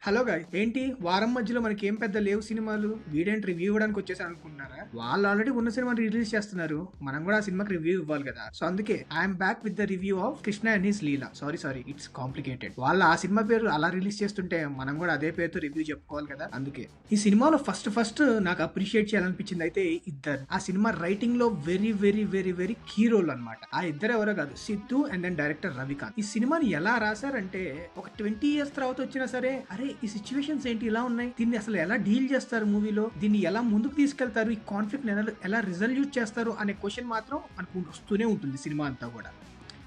Hello guy, ఏంటి వారం మధ్యలో మనకి ఏం పెద్ద లేవు సినిమాలు, వీడేంటి రివ్యూ ఇవ్వడానికి వచ్చేసారు అనుకుంటున్నారా? వాళ్ళు ఆల్రెడీ ఉన్న సినిమాని రిలీజ్ చేస్తున్నారు, మనం కూడా ఆ సినిమాకి రివ్యూ ఇవ్వాలి కదా. సో అందుకే I'm back with the review of Krishna and his Leela. Sorry it's complicated. వాళ్ళు ఆ సినిమా పేరు అలా రిలీజ్ చేస్తుంటే మనం కూడా అదే పేరుతో రివ్యూ చెప్పుకోవాలి కదా. అందుకే ఈ సినిమాలో ఫస్ట్ నాకు అప్రిషియేట్ చేయాలనిపించింది అయితే ఇద్దరు. ఆ సినిమా రైటింగ్ లో very very very very key role అనమాట. ఆ ఇద్దరు ఎవరో కాదు, Siddhu and then director Ravikanth. ఈ సినిమాని ఎలా రాశారంటే ఒక 20 years తర్వాత వచ్చినా సరే, అరే ఈ సిచ్యువేషన్స్ ఏంటి ఇలా ఉన్నాయి, దీన్ని అసలు ఎలా డీల్ చేస్తారు మూవీలో, దీన్ని ఎలా ముందుకు తీసుకెళ్తారు, ఈ కాన్ఫ్లిక్ట్ ఎలా రిజల్యూట్ చేస్తారు అనే క్వశ్చన్ మాత్రం మనకు వస్తూనే ఉంటుంది సినిమా అంతా కూడా.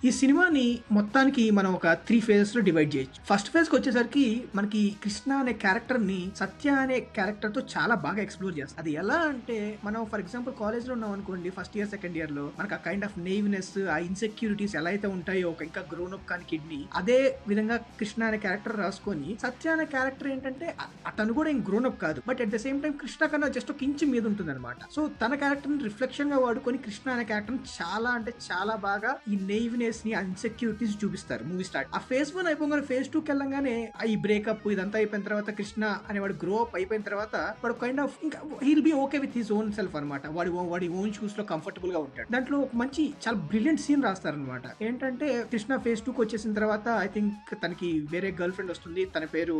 ఈ సినిమాని మొత్తానికి మనం ఒక 3 phases లో డివైడ్ చేయొచ్చు. ఫస్ట్ ఫేజ్ కి వచ్చేసరికి మనకి కృష్ణ అనే క్యారెక్టర్ ని సత్య అనే క్యారెక్టర్ తో చాలా బాగా ఎక్స్ప్లోర్ చేస్తారు. అది ఎలా అంటే, మనం ఫర్ ఎగ్జాంపుల్ కాలేజ్ లో ఉన్నాం అనుకోండి, ఫస్ట్ ఇయర్ సెకండ్ ఇయర్ లో మనకు ఆ కైండ్ ఆఫ్ నేవ్నెస్, ఆ ఇన్సెక్యూరిటీస్ ఎలా అయితే ఉంటాయో ఒక ఇంకా గ్రోన్ అప్ కాని కిడ్నీ, అదే విధంగా కృష్ణ అనే క్యారెక్టర్ రాసుకొని, సత్య అనే క్యారెక్టర్ ఏంటంటే అతను కూడా ఏం గ్రోన్ అప్ కాదు, but at the same time Krishna కన్నా జస్ట్ ఒక ఇంచు మీద ఉంటుంది అనమాట. సో తన క్యారెక్టర్ ని రిఫ్లెక్షన్ గా వాడుకొని కృష్ణ అనే క్యారెక్టర్ చాలా అంటే చాలా బాగా ఈ నేవ్నెస్ ని, ఇన్సెక్యూరిటీస్ చూపిస్తారు మూవీ స్టార్ట్. ఆ ఫేజ్ 1 అయిపోగానే ఫేజ్ 2 కి వెళ్ళంగానే ఈ బ్రేకప్ ఇదంతా అయిపోయిన తర్వాత కృష్ణ అనేవాడు గ్రో అప్ అయిపోయిన తర్వాత వాడు కైండ్ ఆఫ్ ఇంకా he'll be okay with his own self అనమాట. వాడి ఓన్ షూస్ లో కంఫర్టబుల్ గా ఉంటాడు. దాంట్లో ఒక మంచి చాలా బ్రిలియంట్ సీన్ రాస్తారనమాట. ఏంటంటే కృష్ణ ఫేజ్ 2 కి వచ్చేసిన తర్వాత ఐ థింక్ తనకి వేరే గర్ల్ ఫ్రెండ్ వస్తుంది, తన పేరు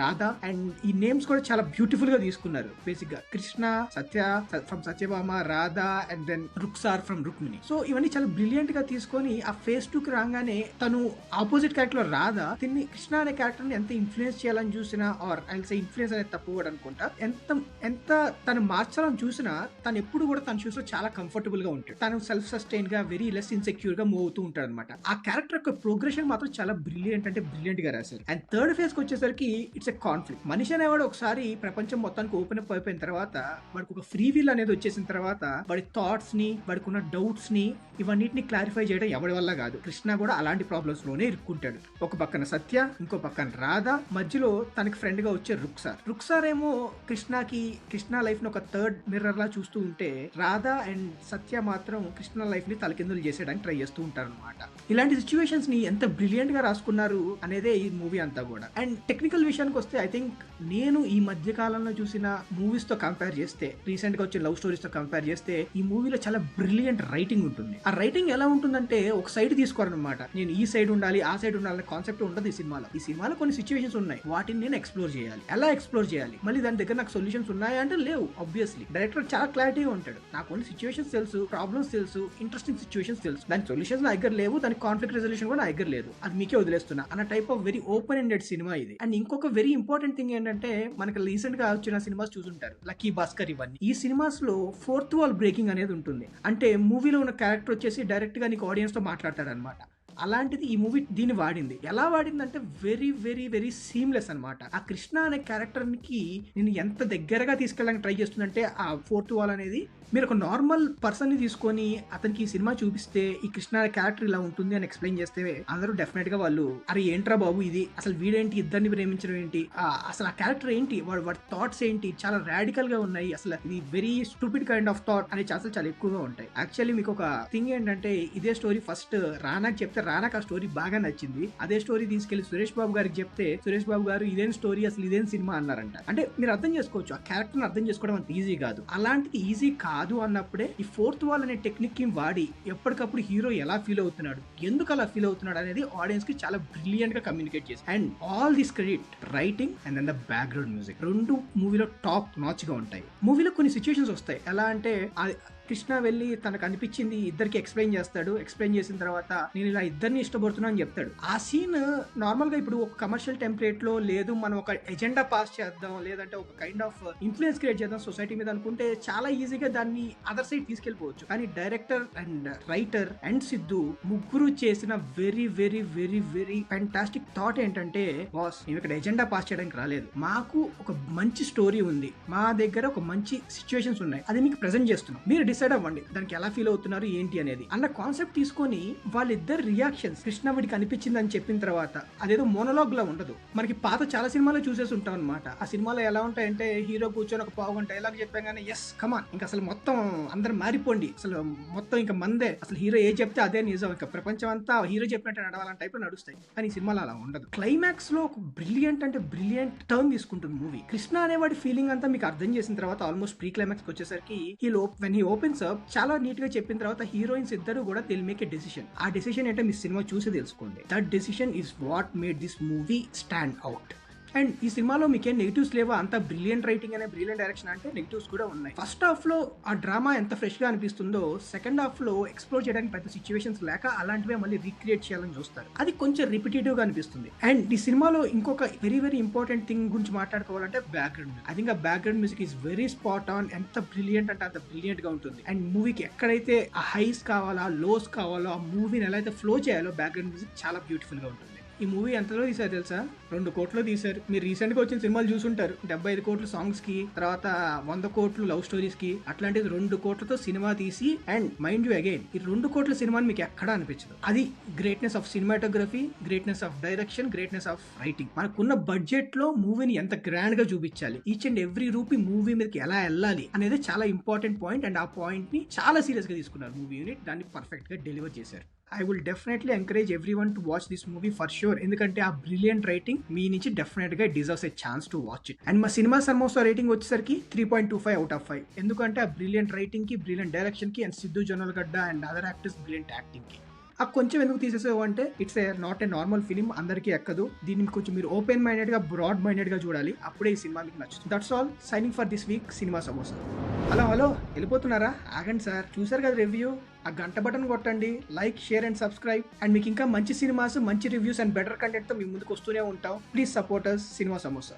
రాధా. అండ్ ఈ నేమ్స్ కూడా చాలా బ్యూటిఫుల్ గా తీసుకున్నారు. బేసిక్ గా Krishna, Satya from Satyabhama, Radha and then Ruksar from Rukmini. So ఇవన్నీ చాలా బ్రిలియంట్ గా తీసుకొని ఆ ఫేజ్ 2 కి రాగానే తను ఆపోజిట్ క్యారెక్టర్ లో రాధా తిన్ని కృష్ణ అనే క్యారెక్టర్ ని ఎంత ఇన్ఫ్లుయెన్స్ చేయాలని చూసినా, or I will say influence అనేది తప్పు కూడా అనుకుంటా, ఎంత తను మార్చాలని చూసినా తను ఎప్పుడు కూడా తన షూస్ లో చాలా కంఫర్టబుల్ గా ఉంటాడు. తను సెల్ఫ్ సస్టైన్ గా వెరీ లెస్ ఇన్సెక్యూర్ గా మూవ్ అవుతూ ఉంటాడు అనమాట. ఆ క్యారెక్టర్ యొక్క ప్రోగ్రెషన్ మాత్రం చాలా బ్రిలియంట్ అంటే బ్రిలియంట్ గా రాశారు. అండ్ థర్డ్ ఫేజ్ కి వచ్చేసరికి ఇట్స్ ఎ కాన్ఫ్లిక్ట్. మనిషి అనేవాడు ఒకసారి ప్రపంచం మొత్తానికి ఓపెన్ అప్ అయిపోయిన తర్వాత, వాడికి ఒక ఫ్రీ విల్ అనేది వచ్చేసిన తర్వాత వాడి థాట్స్ ని, వాడికి ఉన్న డౌట్స్ ని, ఇవన్నిటిని క్లారిఫై చేయడం ఎవరి వల్ల కాదు. కృష్ణ కూడా అలాంటి ప్రాబ్లమ్స్ లోనే ఇరుక్కుంటాడు. ఒక పక్కన సత్య, ఇంకో పక్కన రాధా, మధ్యలో తనకి ఫ్రెండ్ గా వచ్చే రుక్సార్ ఏమో కృష్ణ లైఫ్ ని ఒక థర్డ్ మిర్రర్ లా చూస్తూ ఉంటే, రాధా అండ్ సత్య మాత్రం కృష్ణ లైఫ్ ని తలకిందులు చేసేయడానికి ట్రై చేస్తూ ఉంటారు అనమాట. ఇలాంటి సిచ్యువేషన్స్ ని ఎంత బ్రిలియంట్ గా రాసుకున్నారు అనేదే ఈ మూవీ అంతా కూడా. అండ్ టెక్నికల్ విషయానికి వస్తే ఐ థింక్ నేను ఈ మధ్య కాలంలో చూసిన మూవీస్ తో కంపేర్ చేస్తే, రీసెంట్ గా వచ్చే లవ్ స్టోరీస్ తో కంపేర్ చేస్తే, ఈ మూవీలో చాలా బ్రిలియంట్ రైటింగ్ ఉంటుంది. ఆ రైటింగ్ ఎలా ఉంటుందంటే ఒక సైడ్ తీసుకోరనమాట. నేను ఈ సైడ్ ఉండాలి, ఆ సైడ్ ఉండాలి కాన్సెప్ట్ ఉండదు ఈ సినిమాలో కొన్ని సిచ్యువేషన్స్ ఉన్నాయి, వాటిని నేను ఎక్స్ప్లోర్ చేయాలి. ఎలా ఎక్స్ప్లోర్ చేయాలి, మళ్ళీ దాని దగ్గర నాకు సొల్యూషన్స్ ఉన్నాయా అంటే లేవు. ఆబ్వియస్లీ డైరెక్టర్ చాలా క్లారిటీగా ఉంటాడు. నాకు కొన్ని సిచ్యువేషన్స్ తెలుసు, ప్రాబ్లమ్స్ తెలుసు, ఇంట్రెస్టింగ్ సిచ్యువేషన్స్ తెలుసు, దాని సొల్యూషన్స్ నా దగ్గర లేవు, దాని కాన్ఫ్లిక్ట్ రెజల్యూషన్ కూడా నా దగ్గర లేదు, అది మీకే వదిలేస్తున్నా అన్న type of very open ended cinema ఇది. అండ్ ఇంకొక వెరీ ఇంపార్టెంట్ థింగ్ ఏంటంటే, మనకి రీసెంట్ గా వచ్చిన సినిమాస్ చూసుంటారు, లక్కీ భాస్కర్, ఇవన్నీ. ఈ సినిమాస్ లో ఫోర్త్ వాల్ బ్రేకింగ్ అనేది ఉంటుంది. అంటే మూవీలో ఉన్న క్యారెక్టర్ వచ్చేసి డైరెక్ట్ గా నీకు ఆడియన్స్ తో మాట్లాడతాడు అనమాట. అలాంటిది ఈ మూవీ దీన్ని వాడింది. ఎలా వాడిందంటే వెరీ వెరీ వెరీ సీమ్లెస్ అనమాట. ఆ కృష్ణ అనే క్యారెక్టర్ కి నేను ఎంత దగ్గరగా తీసుకెళ్ళడానికి ట్రై చేస్తుందంటే, ఆ ఫోర్త్ వాల్ అనేది మీరు ఒక నార్మల్ పర్సన్ ని తీసుకొని అతనికి ఈ సినిమా చూపిస్తే ఈ కృష్ణ అనే క్యారెక్టర్ ఇలా ఉంటుంది అని ఎక్స్ప్లెయిన్ చేస్తే అందరూ డెఫినెట్ గా వాళ్ళు, అరే ఏంట్రా బాబు ఇది, అసలు వీడేంటి ఇద్దరిని ప్రేమించడం ఏంటి, అసలు ఆ క్యారెక్టర్ ఏంటి, వాడి థాట్స్ ఏంటి, చాలా రాడికల్ గా ఉన్నాయి, అసలు ఇది very stupid kind of thought అనే ఛాన్సెస్ చాలా ఎక్కువగా ఉంటాయి. యాక్చువల్లీ మీకు ఒక థింగ్ ఏంటంటే, ఇదే స్టోరీ ఫస్ట్ రానాకి చెప్తే రానాకి ఆ స్టోరీ బాగా నచ్చింది. అదే స్టోరీ తీసుకెళ్లి సురేష్ బాబు గారికి చెప్తే సురేష్ బాబు గారు ఇదేం స్టోరీ, అసలు ఇదేం సినిమా అన్నారంట. అంటే మీరు అర్థం చేసుకోవచ్చు, ఆ క్యారెక్టర్ అర్థం చేసుకోవడం అంత ఈజీ కాదు. అలాంటిది ఈజీ కాదు అన్నప్పుడే ఈ ఫోర్త్ వాల్ అనే టెక్నిక్ ని వాడి ఎప్పటికప్పుడు హీరో ఎలా ఫీల్ అవుతున్నాడు, ఎందుకు అలా ఫీల్ అవుతున్నాడు అనేది ఆడియన్స్ కి చాలా బ్రిలియంట్ గా కమ్యూనికేట్ చేసి, and all this credit writing and then the background music రెండు మూవీలో టాప్ నాచ్ గా ఉంటాయి. మూవీలో కొన్ని సిచ్యువేషన్స్ వస్తాయి, ఎలా అంటే కృష్ణ వెళ్ళి తనకు అనిపించింది ఇద్దరికి ఎక్స్ప్లెయిన్ చేస్తాడు. ఎక్స్ప్లెయిన్ చేసిన తర్వాత నేను ఇలా ఇద్దరిని ఇష్టపడుతున్నా అని చెప్తాడు. ఆ సీన్ నార్మల్ గా ఇప్పుడు ఒక కమర్షియల్ టెంప్లెట్ లో లేదు, మనం ఒక ఎజెండా పాస్ చేద్దాం, లేదంటే ఒక కైండ్ ఆఫ్ ఇన్ఫ్లుయెన్స్ క్రియేట్ చేద్దాం సొసైటీ మీద అనుకుంటే చాలా ఈజీగా దాన్ని అదర్ సైడ్ తీసుకెళ్లిపోవచ్చు. కానీ director and writer and Siddhu ముగ్గురు చేసిన very very very very fantastic thought ఏంటంటే, బాస్ మేము ఇక్కడ ఎజెండా పాస్ చేయడానికి రాలేదు, మాకు ఒక మంచి స్టోరీ ఉంది, మా దగ్గర ఒక మంచి సిచ్యువేషన్స్ ఉన్నాయి, అది మీకు ప్రెజెంట్ చేస్తున్నాం, మీరు డిసైడ్ అవ్వండి దానికి ఎలా ఫీల్ అవుతున్నారు ఏంటి అనేది అన్న కాన్సెప్ట్ తీసుకొని వాళ్ళిద్దరు రియాక్షన్స్ కృష్ణ వీడికి అనిపించింది అని చెప్పిన తర్వాత అదేదో మోనోలాగ్ లా ఉండదు. మనకి పాత చాలా సినిమాలో చూసేసి ఉంటాం అనమాట. ఆ సినిమాలో ఎలా ఉంటాయంటే హీరో కూర్చొని ఒక పావు గంట డైలాగ్ చెప్పాగానే ఎస్ కమాన్ ఇంకా అసలు మొత్తం అందరు మారిపోండి, అసలు మొత్తం ఇంకా మందే, అసలు హీరో ఏ చెప్తే అదే నిజం, ఇంకా ప్రపంచం అంతా హీరో చెప్పినట్టు నడవాలని టైప్ లో నడుస్తాయి. కానీ ఈ సినిమాలో అలా ఉండదు. క్లైమాక్స్ లో ఒక బ్రిలియంట్ అంటే బ్రిలియంట్ టర్న్ తీసుకుంటుంది మూవీ. కృష్ణ అనేవాడి ఫీలింగ్ అంతా మీకు అర్థం చేసిన తర్వాత ఆల్మోస్ట్ ప్రీ క్లైమాక్స్ వచ్చేసరికి వెన్ హీ ఓపెన్స్ అప్ చాలా నీట్ గా చెప్పిన తర్వాత హీరోయిన్స్ ఇద్దరు కూడా దిల్ మేక్ ఎ డెసిషన్. ఆ డెసిషన్ ఏంటో మీ సినిమా చూసి తెలుసుకోండి. That decision is what made this movie stand out. And ఈ సినిమాలో మీకేం నెగిటివ్స్ లేవా, అంత బ్రిలియంట్ రైటింగ్ అనే బ్రిలియంట్ డైరెక్షన్ అంటే నెగిటివ్స్ కూడా ఉన్నాయి. ఫస్ట్ హాఫ్ లో ఆ డ్రామా ఎంత ఫ్రెష్ గా అనిపిస్తుందో సెకండ్ హాఫ్ లో ఎక్స్ప్లోర్ చేయడానికి పెద్ద సిచ్యువేషన్స్ లేక అలాంటివే మళ్ళీ రీక్రియేట్ చేయాలని చూస్తారు. అది కొంచెం రిపిటేటివ్ గా అనిపిస్తుంది. అండ్ ఈ సినిమాలో ఇంకొక వెరీ వెరీ ఇంపార్టెంట్ థింగ్ గురించి మాట్లాడుకోవాలంటే బ్యాక్గ్రౌండ్. ఐ థింక్ ఆ background music is very spot on. ఎంత బ్రిలియంట్ అంటే అంత బ్రిలియంట్ గా ఉంటుంది. అండ్ మూవీకి ఎక్కడైతే ఆ హైస్ కావాలో, ఆ లోస్ కావాలో, ఆ మూవీని ఎలా అయితే ఫ్లో చేయాలో బ్యాక్గ్రౌండ్ మ్యూజిక్ చాలా బ్యూటిఫుల్ గా ఉంటుంది. ఈ మూవీ ఎంతలో తీసారు తెలుసా? 2 కోట్లు తీశారు. మీరు రీసెంట్ గా వచ్చిన సినిమాలు చూసుంటారు. 75 కోట్లు సాంగ్స్ కి, తర్వాత 100 కోట్లు లవ్ స్టోరీస్ కి, అట్లాంటిది 2 కోట్లతో సినిమా తీసి, అండ్ మైండ్ యూ అగైన్ ఈ 2 కోట్ల సినిమాని మీకు ఎక్కడా అనిపించదు. అది greatness of cinematography, greatness of direction, greatness of writing. మనకున్న బడ్జెట్ లో మూవీని ఎంత గ్రాండ్ గా చూపించాలి, each and every rupee movie మీదకి ఎలా వెళ్ళాలి అనేది చాలా ఇంపార్టెంట్ పాయింట్. అండ్ ఆ పాయింట్ ని చాలా సీరియస్ గా తీసుకున్నారు మూవీ యూనిట్. దాన్ని పర్ఫెక్ట్ గా డెలివర్ చేశారు. I will definitely encourage everyone to watch this movie for sure. ఎందుకంటే ఆ బ్రిలియంట్ రైటింగ్ మీ నుంచి డెఫినెట్ గా deserves a chance to watch it. And మా సినిమా సమోసా రేటింగ్ వచ్చేసరికి 3.25 అవుట్ ఆఫ్ 5. ఎందుకంటే ఆ బ్రిలియంట్ రైటింగ్ కి, బ్రిలియంట్ డైరెక్షన్ కి, and Siddhu Jonnalagadda and other actors brilliant acting కి ఆ కొంచెం ఎందుకు తీసేసావు అంటే it's a not a normal film, అందరికీ ఎక్కదు. దీన్ని కొంచెం మీరు ఓపెన్ మైండెడ్ గా, బ్రాడ్ మైండెడ్ గా చూడాలి. అప్పుడే ఈ సినిమా మీకు నచ్చుతుంది. That's all. Signing for this week cinema samosa. Hello వెళ్ళిపోతున్నారా? ఆగండి సార్, చూసారు కదా రివ్యూ, ఆ గంట బటన్ కొట్టండి, like, share and subscribe. And మీకు ఇంకా మంచి సినిమాస్, మంచి రివ్యూస్ అండ్ బెటర్ కంటెంట్ తో మీ ముందుకు వస్తూనే ఉంటాం. Please support us cinema samosa.